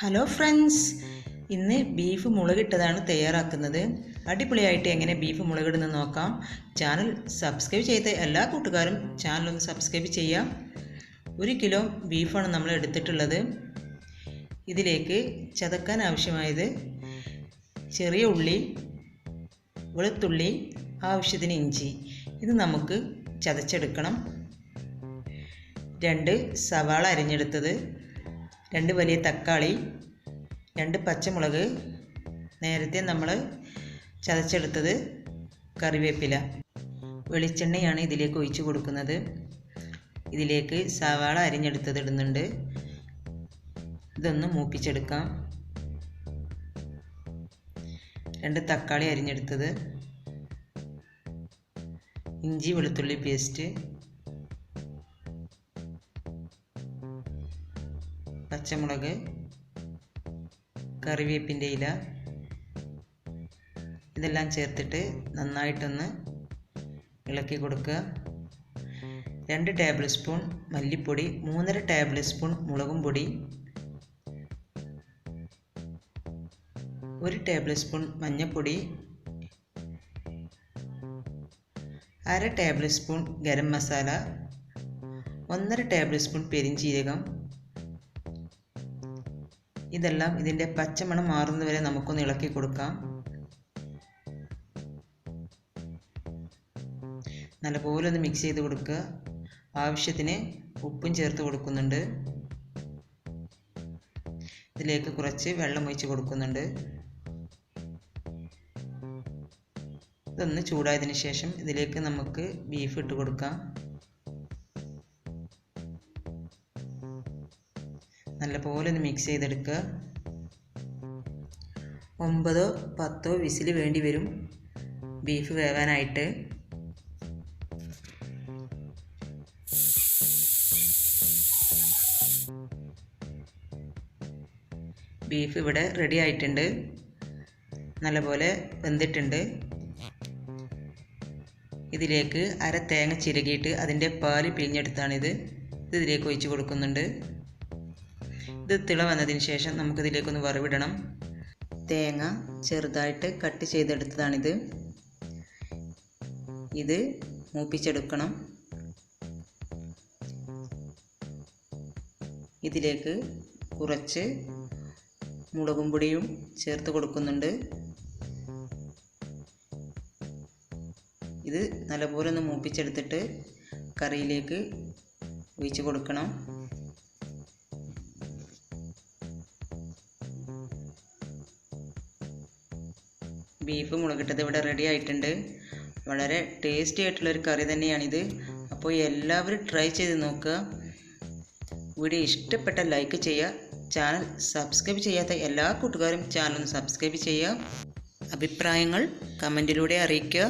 Hello friends, ഇന്ന് beef മുളകിട്ടതാണ് തയ്യാറാക്കുന്നത്. അടിപൊളിയായിട്ട് എങ്ങനെ ബീഫ് മുളകിടുന്നത് നോക്കാം. ചാനൽ സബ്സ്ക്രൈബ് ചെയ്ത എല്ലാ കൂട്ടുകാരും ചാനലൊന്ന് സബ്സ്ക്രൈബ് ചെയ്യാം. 1 കിലോ ബീഫാണ് നമ്മൾ എടുത്തിട്ടുള്ളത്. ഇതിലേക്ക് ചതക്കാൻ ആവശ്യമായത് ചെറിയ ഉള്ളി, വെളുത്തുള്ളി, ആവശ്യത്തിന് ഇഞ്ചി. ഇത് നമുക്ക് ചതച്ചെടുക്കണം. 2 സവാള അരിഞ്ഞെടുത്തത്, 2 വലിയ തക്കാളി, 2 പച്ചമുളക്, നേരത്തെ നമ്മൾ ചതച്ചെടുത്തത്, കറിവേപ്പില. വെളിച്ചെണ്ണയാണ് ഇതിലേക്ക് ഒഴിച്ച് കൊടുക്കുന്നത്. ഇതിലേക്ക് സവാള അരിഞ്ഞെടുത്തത് ഇടുന്നുണ്ട്. ഇതൊന്ന് മൂപ്പിച്ചെടുക്കാം. 2 തക്കാളി അരിഞ്ഞെടുത്തത്, ഇഞ്ചി വെളുത്തുള്ളി പേസ്റ്റ്, പച്ചമുളക്, കറിവേപ്പിൻ്റെ ഇല, ഇതെല്ലാം ചേർത്തിട്ട് നന്നായിട്ടൊന്ന് ഇളക്കി കൊടുക്കുക. 2 ടേബിൾ സ്പൂൺ മല്ലിപ്പൊടി, 3.5 ടേബിൾ സ്പൂൺ മുളകും പൊടി, 1 ടേബിൾ സ്പൂൺ മഞ്ഞൾപ്പൊടി, 1/2 table spoon garam masala, 1.5 table spoon പെരിഞ്ജീരകം. ഇതെല്ലാം ഇതിൻ്റെ പച്ചമണം മാറുന്നതുവരെ നമുക്കൊന്ന് ഇളക്കി കൊടുക്കാം. നല്ലപോലെ ഒന്ന് മിക്സ് ചെയ്ത് കൊടുക്കുക. ആവശ്യത്തിന് ഉപ്പും ചേർത്ത് കൊടുക്കുന്നുണ്ട്. ഇതിലേക്ക് കുറച്ച് വെള്ളം ഒഴിച്ച് കൊടുക്കുന്നുണ്ട്. ഇതൊന്ന് ചൂടായതിന് ശേഷം ഇതിലേക്ക് നമുക്ക് ബീഫ് ഇട്ട് കൊടുക്കാം. നല്ലപോലെ ഒന്ന് മിക്സ് ചെയ്തെടുക്കുക. 9-10 വിസിൽ വേണ്ടി വരും ബീഫ് വേവാനായിട്ട്. ബീഫ് ഇവിടെ റെഡി ആയിട്ടുണ്ട്, നല്ലപോലെ വെന്തിട്ടുണ്ട്. ഇതിലേക്ക് 1/2 തേങ്ങ ചിരകിയിട്ട് അതിൻ്റെ പാല് പിഴിഞ്ഞെടുത്താണിത്. ഇതിലേക്ക് ഒഴിച്ച് കൊടുക്കുന്നുണ്ട്. ഇത് തിള വന്നതിന് ശേഷം നമുക്കിതിലേക്കൊന്ന് വറവിടണം. തേങ്ങ ചെറുതായിട്ട് കട്ട് ചെയ്തെടുത്തതാണിത്. ഇത് മൂപ്പിച്ചെടുക്കണം. ഇതിലേക്ക് കുറച്ച് മുളകും പൊടിയും ചേർത്ത് കൊടുക്കുന്നുണ്ട്. ഇത് നല്ലപോലെ ഒന്ന് മൂപ്പിച്ചെടുത്തിട്ട് കറിയിലേക്ക് ഒഴിച്ച് കൊടുക്കണം. ബീഫ് മുളകിട്ടത് ഇവിടെ റെഡി ആയിട്ടുണ്ട്. വളരെ ടേസ്റ്റി ആയിട്ടുള്ളൊരു കറി തന്നെയാണിത്. അപ്പോൾ എല്ലാവരും ട്രൈ ചെയ്ത് നോക്കുക. വീഡിയോ ഇഷ്ടപ്പെട്ട ലൈക്ക് ചെയ്യുക. ചാനൽ സബ്സ്ക്രൈബ് ചെയ്യാത്ത എല്ലാ കൂട്ടുകാരും ചാനൽ സബ്സ്ക്രൈബ് ചെയ്യുക. അഭിപ്രായങ്ങൾ കമൻറ്റിലൂടെ അറിയിക്കുക.